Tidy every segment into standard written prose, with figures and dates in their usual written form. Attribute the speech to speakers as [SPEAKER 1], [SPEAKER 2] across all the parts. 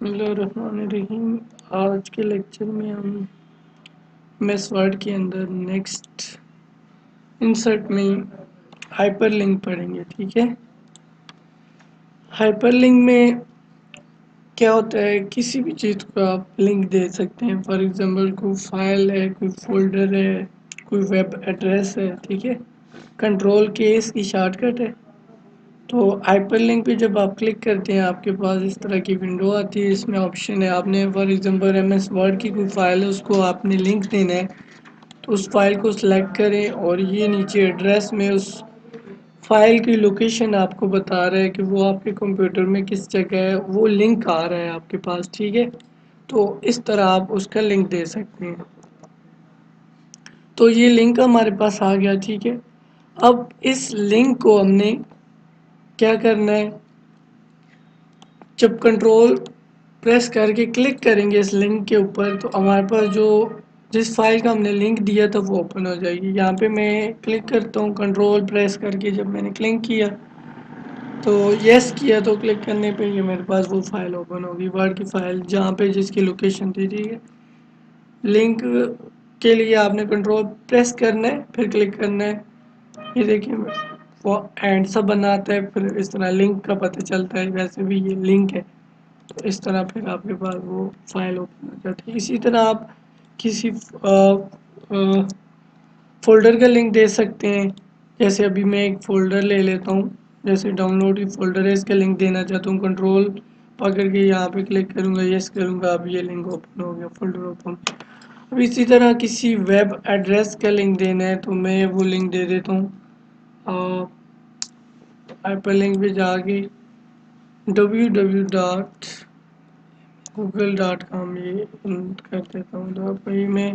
[SPEAKER 1] بسم اللہ الرحمن الرحیم۔ آج کے لیکچر میں ہم میس ورڈ کے اندر نیکسٹ انسرٹ میں ہائپر لنک پڑھیں گے، ٹھیک ہے۔ ہائپر لنک میں کیا ہوتا ہے، کسی بھی چیز کو آپ لنک دے سکتے ہیں۔ فار ایگزامپل کوئی فائل ہے، کوئی فولڈر ہے، کوئی ویب ایڈریس ہے، ٹھیک ہے۔ کنٹرول کے اس کی شارٹ کٹ ہے۔ تو ہائپر لنک پہ جب آپ کلک کرتے ہیں آپ کے پاس اس طرح کی ونڈو آتی ہے۔ اس میں آپشن ہے، آپ نے for example M S word کی کوئی فائل ہے، اس کو آپ نے لنک دینا ہے تو اس فائل کو سلیکٹ کریں اور یہ نیچے ایڈریس میں اس فائل کی لوکیشن آپ کو بتا رہا ہے کہ وہ آپ کے کمپیوٹر میں کس جگہ ہے، وہ لنک آ رہا ہے آپ کے پاس، ٹھیک ہے۔ تو اس طرح آپ اس کا لنک دے سکتے ہیں۔ تو یہ لنک ہمارے پاس آ گیا، ٹھیک ہے۔ اب اس لنک کو ہم نے کیا کرنا ہے، جب کنٹرول پریس کر کے کلک کریں گے اس لنک کے اوپر تو ہمارے پاس جو جس فائل کا ہم نے لنک دیا تھا وہ اوپن ہو جائے گی۔ یہاں پہ میں کلک کرتا ہوں کنٹرول پریس کر کے، جب میں نے کلک کیا تو یس کیا تو کلک کرنے پہ یہ میرے پاس وہ فائل اوپن ہوگی، ورڈ کی فائل جہاں پہ جس کی لوکیشن تھی، ٹھیک ہے۔ لنک کے لیے آپ نے کنٹرول پریس کرنا ہے، پھر کلک کرنا ہے۔ یہ دیکھیں وہ اینڈ سا بناتا ہے، پھر اس طرح لنک کا پتہ چلتا ہے، ویسے بھی یہ لنک ہے تو اس طرح پھر آپ کے پاس وہ فائل اوپن ہو جاتی ہے۔ اسی طرح آپ کسی فولڈر کا لنک دے سکتے ہیں، جیسے ابھی میں ایک فولڈر لے لیتا ہوں، جیسے ڈاؤن لوڈ کی فولڈر ہے، اس کا لنک دینا چاہتا ہوں، کنٹرول پکڑ کے یہاں پہ کلک کروں گا، یس کروں گا، اب یہ لنک اوپن ہو گیا، فولڈر اوپن۔ اب اسی طرح کسی ویب ایڈریس کا لنک دینا ہے تو میں وہ لنک دے دیتا ہوں، ہائپر لنک پہ جا کے www.google.com یہ کر دیتا ہوں، تو بھائی میں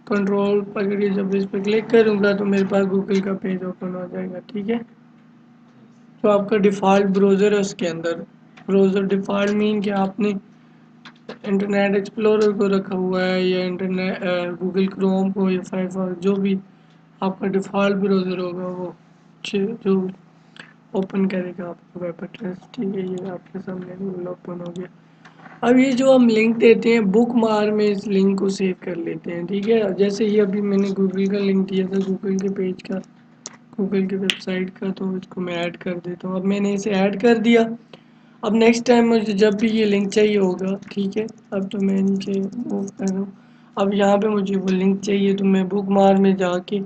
[SPEAKER 1] کنٹرول پکڑ کے جب اس پہ کلک کروں گا تو میرے پاس گوگل کا پیج اوپن ہو جائے گا، ٹھیک ہے۔ تو آپ کا ڈیفالٹ بروزر ہے، اس کے اندر بروزر ڈیفالٹ مین کہ آپ نے انٹرنیٹ ایکسپلورر کو رکھا ہوا ہے یا انٹرنیٹ گوگل کروم کو یا فائرفاکس، جو بھی آپ کا ڈیفالٹ بروزر ہوگا وہ جو اوپن کرے گا آپ کو ویب ایڈریس، ٹھیک ہے۔ یہ آپ کے سامنے گوگل اوپن ہو گیا۔ اب یہ جو ہم لنک دیتے ہیں بک مار میں اس لنک کو سیو کر لیتے ہیں، ٹھیک ہے۔ جیسے یہ ابھی میں نے گوگل کا لنک دیا تھا، گوگل کے پیج کا، گوگل کی ویب سائٹ کا، تو اس کو میں ایڈ کر دیتا ہوں۔ اب میں نے اسے ایڈ کر دیا، اب نیکسٹ ٹائم مجھے جب بھی یہ لنک چاہیے ہوگا، ٹھیک ہے، اب تو میں نیچے موو کر رہا ہوں، اب یہاں پہ مجھے وہ لنک چاہیے تو میں بک مار میں جا کے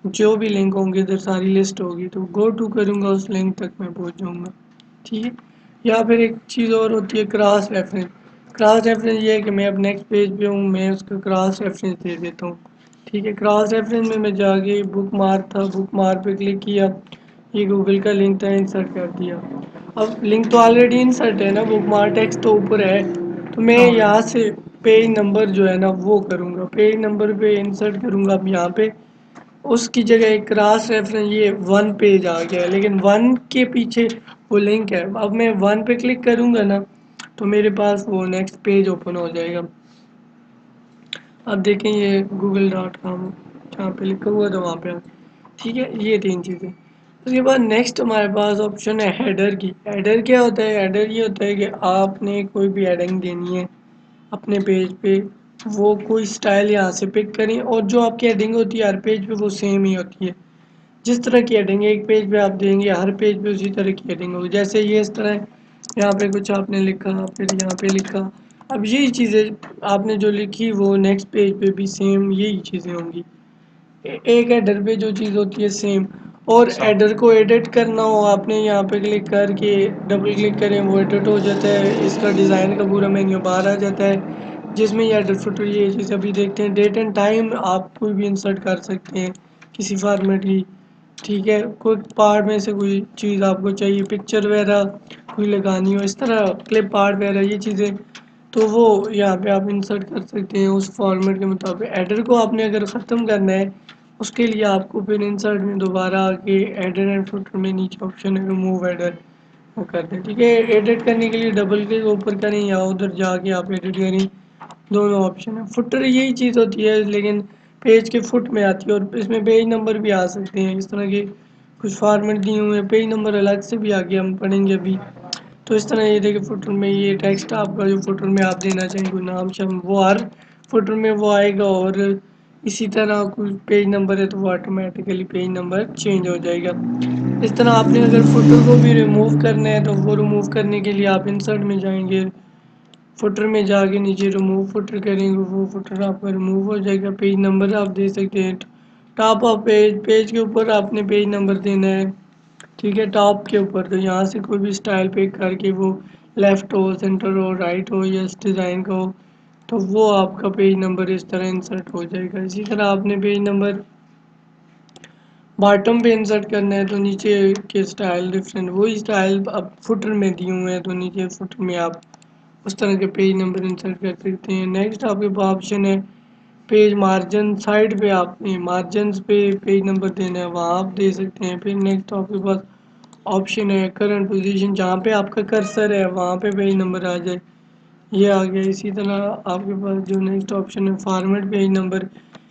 [SPEAKER 1] جو بھی لنک ہوں گے ادھر ساری لسٹ ہوگی تو گو ٹو کروں گا، اس لنک تک میں پہنچ جاؤں گا، ٹھیک ہے۔ یا پھر ایک چیز اور ہوتی ہے کراس ریفرنس۔ کراس ریفرنس یہ ہے کہ میں اب نیکسٹ پیج پہ ہوں، میں اس کا کراس ریفرنس دے دیتا ہوں، ٹھیک ہے۔ کراس ریفرنس میں جا کے بک مار تھا، بک مار پہ کلک کیا، یہ گوگل کا لنک تھا، انسرٹ کر دیا۔ اب لنک تو آلریڈی انسرٹ ہے نا، بک مار ٹیکسٹ تو اوپر ہے، تو میں یہاں سے پیج نمبر جو ہے نا وہ کروں گا، پیج نمبر پہ انسرٹ کروں گا۔ اب یہاں پہ اس کی جگہ ایک کراس ریفرنس یہ 1 پیج آ گیا ہے، لیکن 1 کے پیچھے وہ لنک ہے۔ اب میں 1 پہ کلک کروں گا نا تو میرے پاس وہ نیکسٹ پیج اوپن ہو جائے گا۔ اب دیکھیں یہ google.com جہاں پہ لکھا ہوا تھا وہاں پہ، ٹھیک ہے۔ یہ 3 چیزیں۔ اس کے بعد نیکسٹ ہمارے پاس آپشن ہے ہیڈر کی۔ ہیڈر کیا ہوتا ہے؟ ہیڈر یہ ہوتا ہے کہ آپ نے کوئی بھی ہیڈنگ دینی ہے اپنے پیج پہ، وہ کوئی سٹائل یہاں سے پک کریں، اور جو آپ کی ہیڈنگ ہوتی ہے ہر پیج پہ وہ سیم ہی ہوتی ہے، جس طرح کی ہیڈنگ ایک پیج پہ آپ دیں گے ہر پیج پہ اسی طرح کی ہیڈنگ ہوگی۔ جیسے یہ اس طرح یہاں پہ کچھ آپ نے لکھا، پھر یہاں پہ لکھا، اب یہی چیزیں آپ نے جو لکھی وہ نیکسٹ پیج پہ بھی سیم یہی چیزیں ہوں گی، ایک ایڈر پہ جو چیز ہوتی ہے سیم۔ اور ایڈر کو ایڈٹ کرنا ہو آپ نے یہاں پہ کلک کر کے ڈبل کلک کریں وہ ایڈٹ ہو جاتا ہے، اس کا ڈیزائن کا پورا مینیو باہر آ جاتا ہے جس میں یہ ایڈر فوٹر یہ چیز ابھی دیکھتے ہیں۔ ڈیٹ اینڈ ٹائم آپ کوئی بھی انسرٹ کر سکتے ہیں کسی فارمیٹ کی، ٹھیک ہے۔ کوئی پارٹ میں سے کوئی چیز آپ کو چاہیے، پکچر وغیرہ کوئی لگانی ہو، اس طرح کلپ آرٹ وغیرہ یہ چیزیں، تو وہ یہاں پہ آپ انسرٹ کر سکتے ہیں اس فارمیٹ کے مطابق۔ ایڈر کو آپ نے اگر ختم کرنا ہے اس کے لیے آپ کو پھر انسرٹ میں دوبارہ آ کے ایڈر اینڈ فوٹر میں نیچے آپشن ہے ریموو ایڈر، وہ کر دیں، ٹھیک ہے۔ ایڈٹ کرنے کے لیے ڈبل کلک اوپر کریں یا ادھر جا کے آپ ایڈٹ کریں، دونوں آپشن ہیں۔ فوٹر یہی چیز ہوتی ہے لیکن پیج کے فٹ میں آتی ہے، اور اس میں پیج نمبر بھی آ سکتے ہیں، اس طرح کے کچھ فارمیٹ دیے ہوئے ہیں، پیج نمبر الگ سے بھی آگے ہم پڑھیں گے ابھی۔ تو تو اس طرح یہ دیکھیں فوٹر میں یہ ٹیکسٹ آپ کا جو فوٹر میں آپ دینا چاہیں کوئی نام شام وہ ہر فوٹر میں وہ آئے گا، اور اسی طرح کوئی پیج نمبر ہے تو وہ آٹومیٹیکلی پیج نمبر چینج ہو جائے گا۔ اس طرح آپ نے اگر فوٹر کو بھی ریموو کرنا ہے تو وہ ریموو کرنے کے لیے آپ انسرٹ میں جائیں گے، فوٹر میں جا کے نیچے ریموو فوٹر کریں گے، وہ فوٹر آپ کا ریموو ہو جائے گا۔ پیج نمبر آپ دے سکتے ہیں ٹاپ آف پیج کے اوپر آپ نے پیج نمبر دینا ہے، ٹھیک ہے، ٹاپ کے اوپر۔ تو یہاں سے کوئی بھی سٹائل پک کر کے وہ لیفٹ ہو، سینٹر ہو، رائٹ ہو یا اس ڈیزائن کا ہو تو وہ آپ کا پیج نمبر اس طرح انسرٹ ہو جائے گا۔ اسی طرح آپ نے پیج نمبر باٹم پہ انسرٹ کرنا ہے تو نیچے کے سٹائل ڈفرینٹ وہی سٹائل اب فوٹر میں دیے ہوئے ہیں تو نیچے فوٹر میں آپ اس طرح کے پیج نمبر انسرٹ کر سکتے ہیں۔ نیکسٹ آپ کے پاس آپشن ہے پیج مارجن، سائڈ پہ آپ نے مارجنز پہ پیج نمبر دینا ہے وہاں آپ دے سکتے ہیں۔ پھر نیکسٹ آپ کے پاس آپشن ہے کرنٹ پوزیشن، جہاں پہ آپ کا کرسر ہے وہاں پہ پیج نمبر آ جائے، یہ آ گیا۔ اسی طرح آپ کے پاس جو نیکسٹ آپشن ہے فارمیٹ پیج نمبر،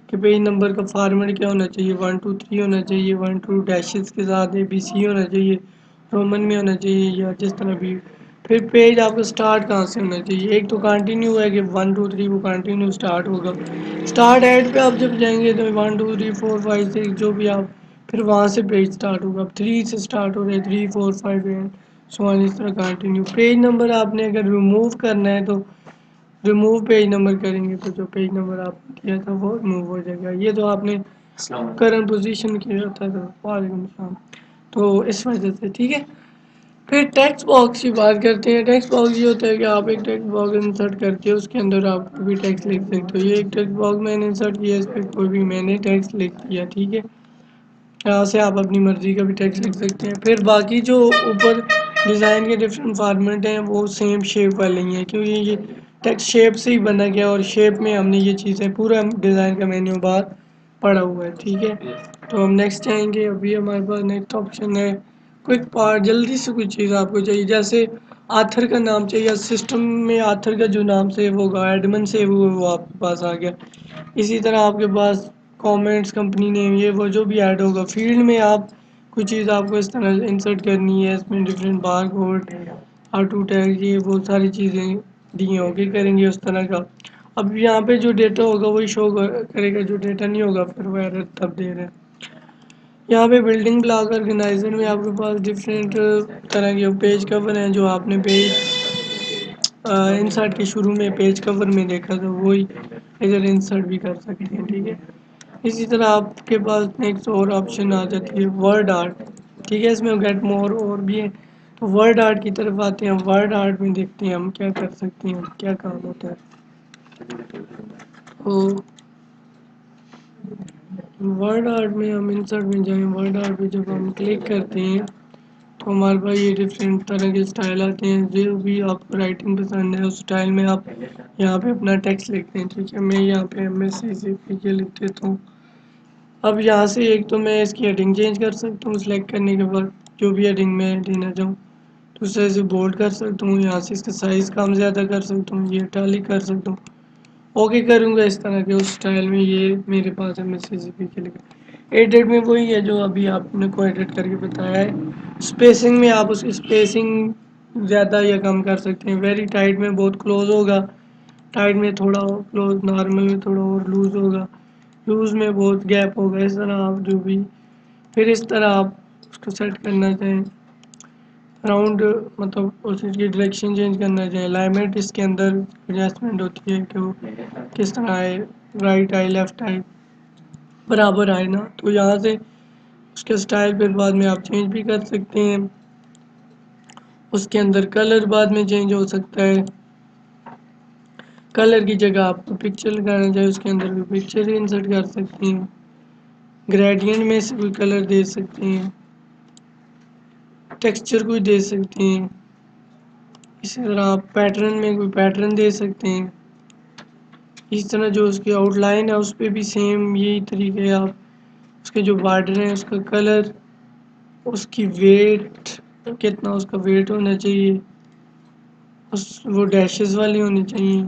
[SPEAKER 1] کہ پیج نمبر کا فارمیٹ کیا ہونا چاہیے، 1 2 3 ہونا چاہیے، 1 2 ڈیشز کے ساتھ ABC ہونا چاہیے، رومن میں ہونا چاہیے یا جس طرح بھی۔ پھر پیج آپ کا سٹارٹ کہاں سے ہونا چاہیے، ایک تو کنٹینیو ہے کہ 1 2 3 وہ کنٹینیو سٹارٹ ہوگا، سٹارٹ ایڈ پہ آپ جب جائیں گے تو 1 2 3 4 5 6 جو بھی آپ پھر وہاں سے پیج سٹارٹ ہوگا، 3 سے سٹارٹ ہو رہا ہے 3 4 5 سو اس طرح کنٹینیو۔ پیج نمبر آپ نے اگر ریموو کرنا ہے تو ریموو پیج نمبر کریں گے تو جو پیج نمبر آپ نے کیا تھا وہ ریموو ہو جائے گا۔ یہ تو آپ نے کرنٹ پوزیشن کیا تھا تو وعلیکم السلام، تو اس وجہ سے ٹھیک ہے۔ پھر ٹیکسٹ باکس کی بات کرتے ہیں۔ ٹیکسٹ باکس یہ ہوتا ہے کہ آپ ایک ٹیکسٹ باکس انسرٹ کر کے اس کے اندر آپ کوئی بھی ٹیکسٹ لکھ سکتے ہو۔ یہ ایک ٹیکسٹ باکس میں نے انسرٹ کیا، اس پہ کوئی بھی میں نے ٹیکسٹ لکھ دیا، ٹھیک ہے، یہاں سے آپ اپنی مرضی کا بھی ٹیکسٹ لکھ سکتے ہیں۔ پھر باقی جو اوپر ڈیزائن کے ڈفرینٹ فارمیٹ ہیں وہ سیم شیپ والے ہی ہیں کیونکہ یہ ٹیکسٹ شیپ سے ہی بنا گیا اور شیپ میں ہم نے یہ چیزیں پورا ڈیزائن کا مینیو بار پڑا ہوا ہے، ٹھیک ہے۔ تو ہم نیکسٹ جائیں گے، ابھی ہمارے پاس نیکسٹ آپشن ہے کوئک پارٹ، جلدی سے کوئی چیز آپ کو چاہیے، جیسے آتھر کا نام چاہیے، سسٹم میں آتھر کا جو نام سیو ہوگا ایڈمن سیو ہوگا وہ آپ کے پاس آ گیا۔ اسی طرح آپ کے پاس کامنٹس، کمپنی نیم، یہ وہ جو بھی ایڈ ہوگا، فیلڈ میں آپ کوئی چیز آپ کو اس طرح انسرٹ کرنی ہے، اس میں different bar code, auto tag, یہ بہت ساری چیزیں دی ہیں، اوکے کریں گے اس طرح کا۔ اب یہاں پہ جو ڈیٹا ہوگا وہی شو کرے گا، جو ڈیٹا نہیں ہوگا پھر وہ ایرر تب دے رہے ہیں۔ یہاں پہ بلڈنگ بلاک آرگنائزر میں آپ کے پاس ڈفرینٹ طرح کے پیج کور ہیں، جو آپ نے پیج انسرٹ کے شروع میں پیج کور میں دیکھا تھا وہی ادھر انسرٹ بھی کر سکتے ہیں، ٹھیک ہے۔ اسی طرح آپ کے پاس نیکسٹ اور آپشن آ جاتی ہے ورڈ آرٹ، ٹھیک ہے، اس میں گیٹ مور اور بھی ہے، تو ورڈ آرٹ کی طرف آتے ہیں۔ ورڈ آرٹ میں دیکھتے ہیں ہم کیا کر سکتے ہیں، کیا کام ہوتا ہے۔ تو ورڈ آرٹ میں ہم انسرٹ میں جائیں، ورڈ آرٹ پہ جب ہم کلک کرتے ہیں تو ہمارے پاس یہ ڈفرینٹ طرح کے سٹائل آتے ہیں، جو بھی آپ کو رائٹنگ پسند ہے اس سٹائل میں آپ یہاں پہ اپنا ٹیکسٹ لکھتے ہیں، ٹھیک ہے۔ میں یہاں پہ MSCCP کے لکھ دیتا ہوں۔ اب یہاں سے ایک تو میں اس کی ہیڈنگ چینج کر سکتا ہوں سلیکٹ کرنے کے بعد، جو بھی ہیڈنگ میں دینا چاہوں، دوسرے سے بولڈ کر سکتا ہوں، یہاں سے اس کا سائز کم زیادہ کر سکتا ہوں، یہ اٹیلک کر سکتا ہوں، اوکے کروں گا اس طرح کے اس سٹائل میں۔ یہ میرے پاس MSCCP کے لکھا ایڈٹ میں وہی ہے جو ابھی آپ نے کو ایڈٹ کر کے بتایا ہے۔ اسپیسنگ میں آپ اس اسپیسنگ زیادہ یا کم کر سکتے ہیں، ویری ٹائٹ میں بہت کلوز ہوگا، ٹائٹ میں تھوڑا کلوز، نارمل میں تھوڑا اور لوز ہوگا، لوز میں بہت گیپ ہوگا، اس طرح آپ جو بھی پھر اس طرح آپ اس کو سیٹ کرنا چاہیں، راؤنڈ مطلب اس کی ڈائریکشن چینج کرنا چاہیں، الائنمنٹ اس کے اندر ایڈجسٹمنٹ ہوتی ہے کہ وہ کس طرح آئے، رائٹ آئے لیفٹ آئے برابر آئے نا، تو یہاں سے اس کے سٹائل پھر بعد میں آپ چینج بھی کر سکتے ہیں۔ اس کے اندر کلر بعد میں چینج ہو سکتا ہے، کلر کی جگہ آپ کو پکچر لگانا چاہے اس کے اندر بھی پکچر ہی انسرٹ کر سکتے ہیں، گریڈینٹ میں سے کوئی کلر دے سکتے ہیں، ٹیکسچر کوئی دے سکتے ہیں، اسی طرح آپ پیٹرن میں کوئی پیٹرن دے سکتے ہیں، اس طرح جو اس کی آؤٹ لائن ہے اس پہ بھی سیم یہی طریقے ہے، آپ اس کے جو بارڈر ہیں اس کا کلر، اس کی ویٹ کتنا اس کا ویٹ ہونا چاہیے، وہ ڈیشز والی ہونی چاہیے،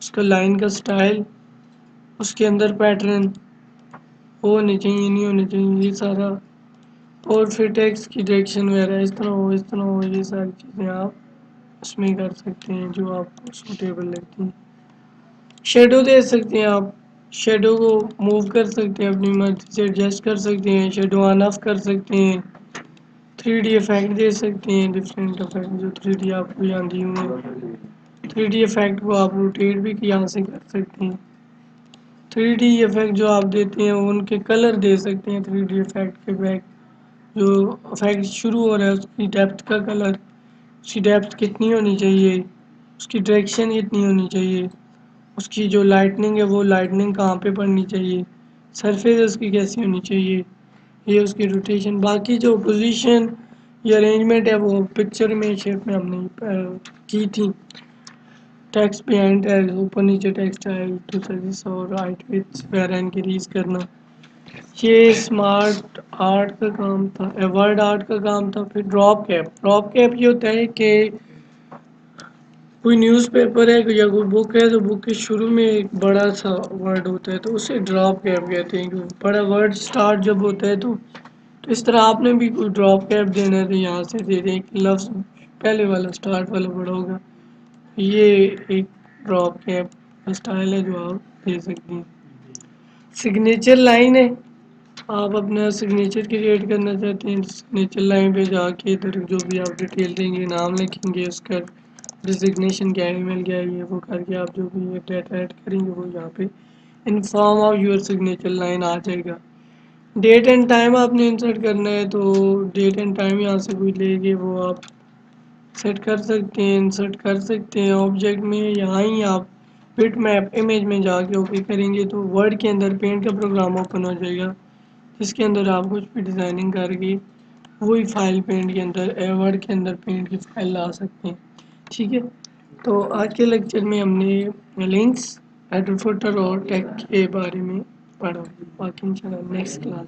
[SPEAKER 1] اس کا لائن کا سٹائل، اس کے اندر پیٹرن وہ ہونے چاہیے نہیں ہونے چاہیے، یہ سارا اور پھر ٹیکسٹ کی ڈائریکشن وغیرہ اس طرح ہو یہ ساری چیزیں آپ اس میں کر سکتے ہیں جو آپ کو سوٹیبل لگتی ہیں. شیڈو دے سکتے ہیں آپ، شیڈو کو موو کر سکتے ہیں، اپنی مرضی سے ایڈجسٹ کر سکتے ہیں، شیڈو آن آف کر سکتے ہیں، 3D افیکٹ دے سکتے ہیں، ڈفرینٹ افیکٹ جو 3D آپ کو آندی ہوں. 3D افیکٹ کو آپ روٹیٹ بھی یہاں سے کر سکتے ہیں. 3D افیکٹ جو آپ دیتے ہیں ان کے کلر دے سکتے ہیں. 3D افیکٹ کے بیک جو افیکٹ شروع ہو رہا ہے اس کی ڈیپتھ کا کلر، اس کی ڈیپتھ کتنی ہونی چاہیے، اس کی ڈائریکشن کتنی ہونی چاہیے، اس کی جو لائٹننگ ہے وہ لائٹننگ کہاں پہ پڑنی چاہیے، سرفیس اس کی کیسی ہونی چاہیے، یہ اس کی روٹیشن. باقی جو پوزیشن یہ ارینجمنٹ ہے وہ پکچر میں شیپ میں ہم نے کی تھی. ٹیکسٹ بیہائنڈ ہے، اوپر نیچے ٹیکسٹ ہے، ٹو سائزز اور ہائٹ وڈتھ وغیرہ انکریز کرنا. یہ اسمارٹ آرٹ کا کام تھا، ورڈ آرٹ کا کام تھا. پھر ڈراپ کیپ. ڈراپ کیپ یہ ہوتا ہے کہ کوئی نیوز پیپر ہے یا کوئی بک ہے تو بک کے شروع میں ایک بڑا سا ورڈ ہوتا ہے تو اسے ڈراپ کیپ کہتے ہیں. بڑا ورڈ سٹارٹ جب ہوتا ہے تو اس طرح آپ نے بھی کوئی ڈراپ کیپ دینا ہے تو یہاں سے دے دیں. ایک لفظ پہلے والا سٹارٹ والا بڑا ہوگا، یہ ایک ڈراپ کیپ اسٹائل ہے جو آپ دے سکتے ہیں. سگنیچر لائن ہے، آپ اپنا سگنیچر کریٹ کرنا چاہتے ہیں سگنیچر لائن پہ جا کے ادھر جو بھی آپ ڈیٹیل دیں گے، نام لکھیں گے، اس کا ڈیزگنیشن کیا ہے، ای میل کیا ہے، یہ وہ کر کے آپ جو بھی ڈیٹا ایڈ کریں گے وہ یہاں پہ in form of your signature line آ جائے گا. ڈیٹ اینڈ ٹائم آپ نے انسرٹ کرنا ہے تو ڈیٹ اینڈ ٹائم یہاں سے کوئی لے گے وہ آپ سیٹ کر سکتے ہیں، انسرٹ کر سکتے ہیں. آبجیکٹ میں یہاں ہی آپ بٹ میپ امیج میں جا کے اوکے کریں گے تو ورڈ کے اندر پینٹ کا پروگرام اوپن ہو جائے گا جس کے اندر آپ کچھ بھی ڈیزائننگ کر کے وہی فائل پینٹ کے اندر ورڈ کے اندر پینٹ کی فائل لا سکتے ہیں. ٹھیک ہے، تو آج کے لیکچر میں ہم نے لنکس، ہیڈر فوٹر اور ٹیگ کے بارے میں پڑھا. باقی انشاءاللہ نیکسٹ کلاس